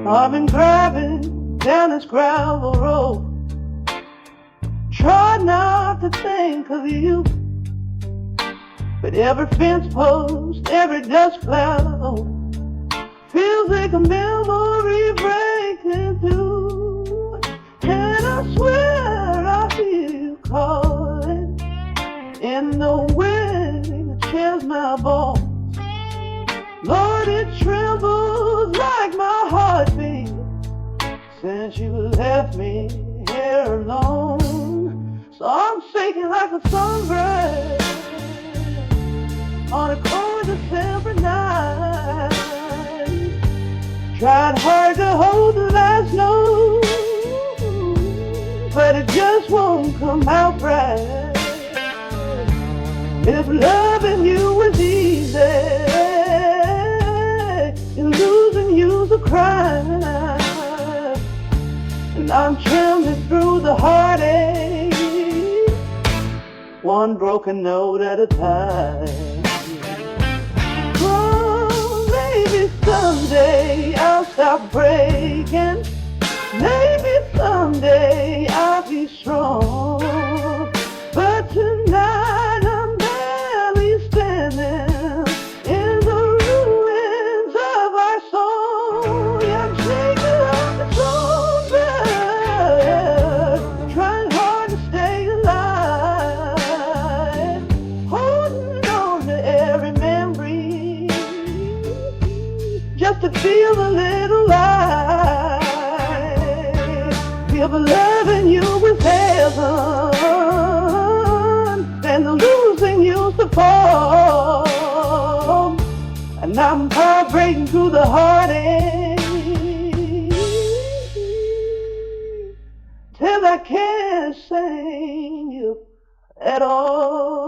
I've been driving down this gravel road, try not to think of you, but every fence post, every dust cloud feels like a memory breaking through. And I swear I hear you calling in the wind, it chills my bones. Lord, it trembles like my heartbeat since you left me here alone. So I'm shaking like a songbird on a cold December night, tried hard to hold the last note, but it just won't come out right. If loving you was easy, and losing you's a crime, and I'm trembling through the heartache, one broken note at a time. Oh, maybe someday I'll stop breaking, maybe someday I'll be strong, but tonight I'm barely standing in the ruins of our soul. Yeah, I'm shaking like a songbird, trying hard to stay alive, holding on to every memory just to feel a little light. If loving you was heaven, then losing you's the fall. And I'm heartbreaking through the heartache till I can't sing you at all.